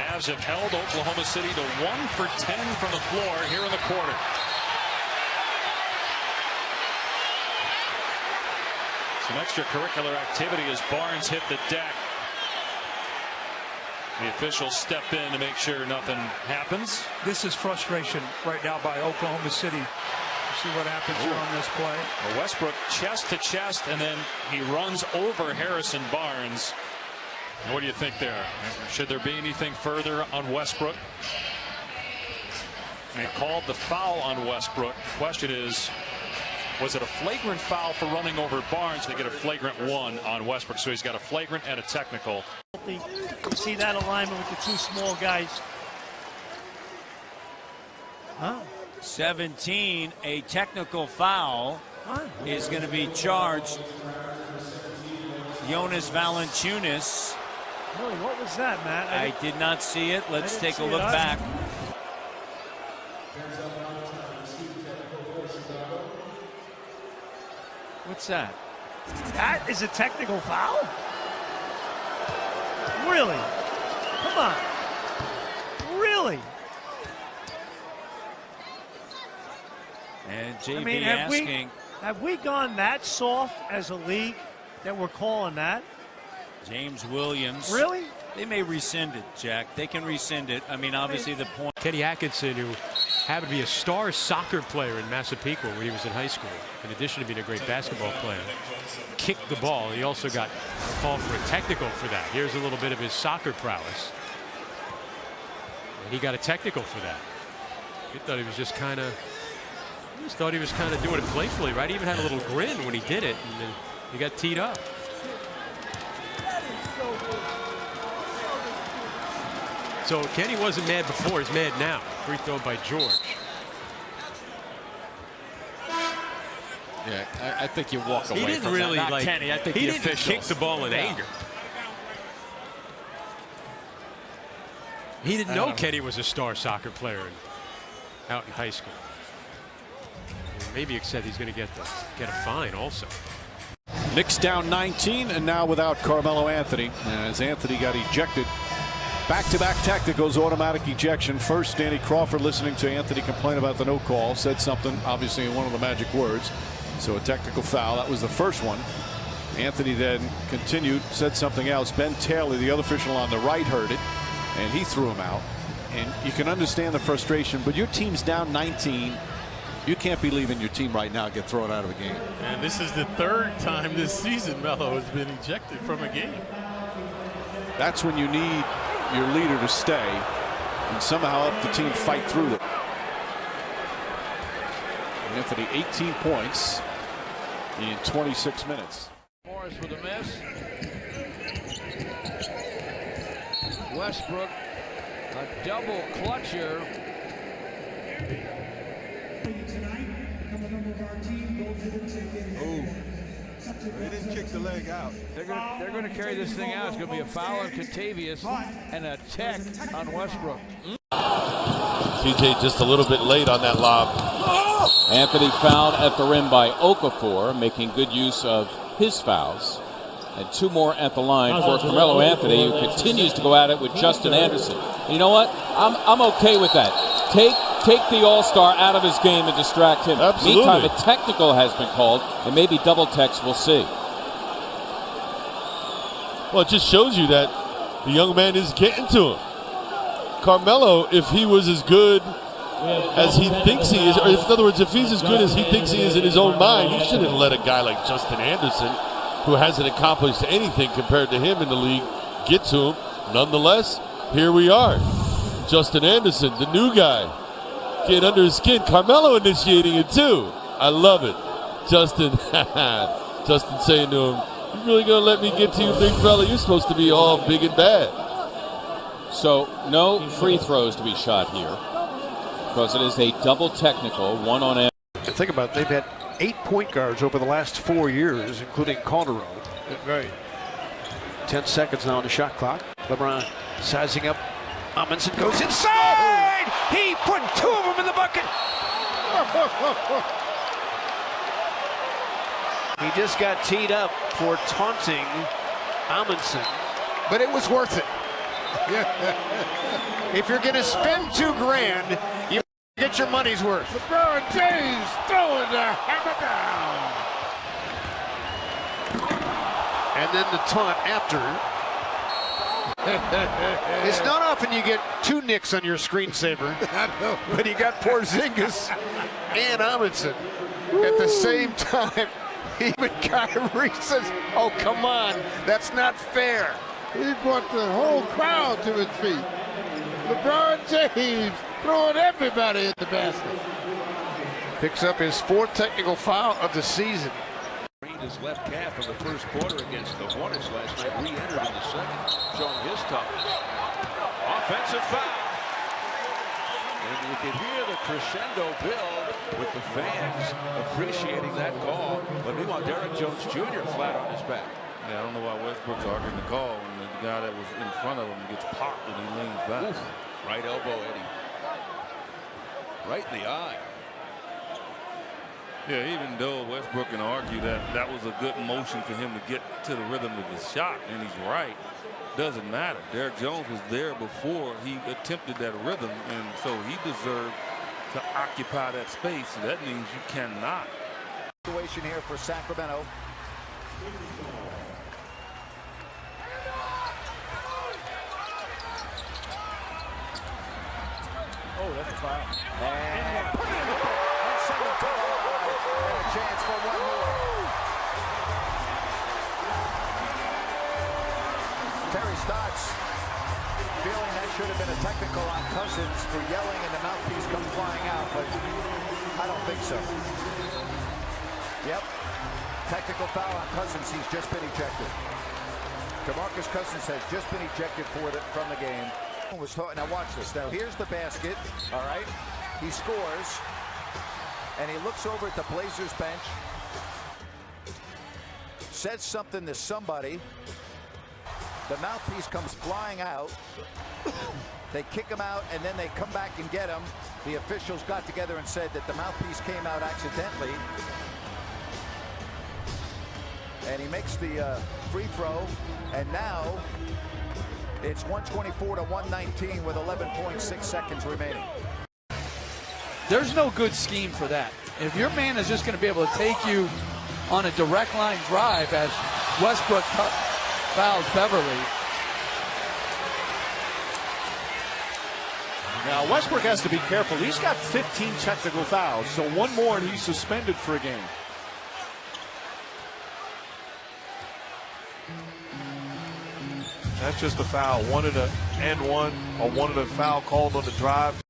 Cavs have held Oklahoma City to 1 for 10 from the floor here in the quarter. Some extracurricular activity as Barnes hit the deck. The officials step in to make sure nothing happens. This is frustration right now by Oklahoma City. See what happens here on this play. Well, Westbrook chest to chest, and then he runs over Harrison Barnes. What do you think there? Should there be anything further on Westbrook? They called the foul on Westbrook. The question is, was it a flagrant foul for running over Barnes? They get a flagrant one on Westbrook, so he's got a flagrant and a technical. You see that alignment with the two small guys. Huh? 17, a technical foul is going to be charged. Jonas Valanciunas. Really, what was that, Matt? I did not see it. Let's take a look back. What's that? That is a technical foul? Really? Come on. Really? And JB asking. Have we gone that soft as a league that we're calling that? James Williams. Really? They may rescind it, Jack. They can rescind it. I mean, obviously the point. Kenny Atkinson, who happened to be a star soccer player in Massapequa when he was in high school, in addition to being a great basketball player, kicked the ball. He also got called for a technical for that. Here's a little bit of his soccer prowess. And he got a technical for that. He thought he was just kind of, doing it playfully, right? He even had a little grin when he did it, and then he got teed up. So Kenny wasn't mad before, he's mad now. Free throw by George. Yeah, I think you walk away. He didn't from really that. like Kenny. I think he the didn't officials. kick the ball in anger. He didn't know Kenny was a star soccer player out in high school. Maybe except he's going to get a fine also. Knicks down 19 and now without Carmelo Anthony, as Anthony got ejected. Back-to-back technicals, automatic ejection. First, Danny Crawford, listening to Anthony complain about the no call, said something obviously in one of the magic words. So a technical foul. That was the first one. Anthony then continued, said something else. Ben Taylor, the other official on the right, heard it, and he threw him out. And you can understand the frustration, but your team's down 19. You can't be leaving your team right now get thrown out of a game. And this is the third time this season Melo has been ejected from a game. That's when you need your leader to stay and somehow help the team fight through it. Anthony, 18 points in 26 minutes. Morris with a miss. Westbrook, a double clutcher. Oh, they didn't kick the leg out. They're going to carry this thing out. It's going to be a foul on Kentavious and a tech on Westbrook. TJ just a little bit late on that lob. Anthony fouled at the rim by Okafor, making good use of his fouls. And two more at the line for Carmelo Anthony, who continues to go at it with Justin Anderson. And you know what? I'm okay with that. Take the All-Star out of his game and distract him. Absolutely. Meantime, a technical has been called, and maybe double techs, we'll see. Well, it just shows you that the young man is getting to him. Carmelo, if he was as good as he thinks he is, or in other words, if he's as good as he thinks he is in his own mind, he shouldn't let a guy like Justin Anderson, who hasn't accomplished anything compared to him in the league, get to him. Nonetheless, here we are. Justin Anderson, the new guy, getting under his skin. Carmelo initiating it too. I love it. Justin saying to him, "You really gonna let me get to you, big fella? You're supposed to be all big and bad." So no free throws to be shot here, because it is a double technical, one on Anthony. Think about it, they've had 8 point guards over the last 4 years, including Calderon. Right. 10 seconds now on the shot clock. LeBron sizing up. Amundsen goes inside! He put two of them in the bucket! He just got teed up for taunting Amundsen, but it was worth it. If you're going to spend $2,000, you get your money's worth. LeBron James throwing the hammer down. And then the taunt after. It's not often you get two nicks on your screensaver, but you got Porzingis and Amundsen at the same time. Even Kyrie says, "Oh, come on, that's not fair." He brought the whole crowd to his feet. LeBron James throwing everybody at the basket. Picks up his 4th technical foul of the season. His left calf in the first quarter against the Hornets last night, re-entered in the second, showing his toughness. Offensive foul. And you can hear the crescendo build with the fans appreciating that call. But meanwhile, Derek Jones Jr. flat on his back. Yeah, I don't know why Westbrook's arguing the call when the guy that was in front of him gets popped and he leans back. Oof. Right elbow, Eddie. Right in the eye. Yeah, even though Westbrook can argue that that was a good motion for him to get to the rhythm of his shot, and he's right, doesn't matter. Derek Jones was there before he attempted that rhythm, and so he deserved to occupy that space. So that means you cannot. Situation here for Sacramento. Oh, that's a foul. And put it in the goal. And send it to the line. And a chance for one more. Terry Stotts feeling that should have been a technical on Cousins for yelling and the mouthpiece comes flying out, but I don't think so. Yep. Technical foul on Cousins. He's just been ejected. DeMarcus Cousins has just been ejected from the game. Now watch this. Now here's the basket. All right. He scores. And he looks over at the Blazers bench. Says something to somebody. The mouthpiece comes flying out. They kick him out and then they come back and get him. The officials got together and said that the mouthpiece came out accidentally. And he makes the free throw. And now it's 124 to 119 with 11.6 seconds remaining. There's no good scheme for that. If your man is just going to be able to take you on a direct line drive as Westbrook fouls Beverly. Now Westbrook has to be careful. He's got 15 technical fouls, so one more and he's suspended for a game. That's just a foul. Wanted an and one, or wanted a foul called on the drive.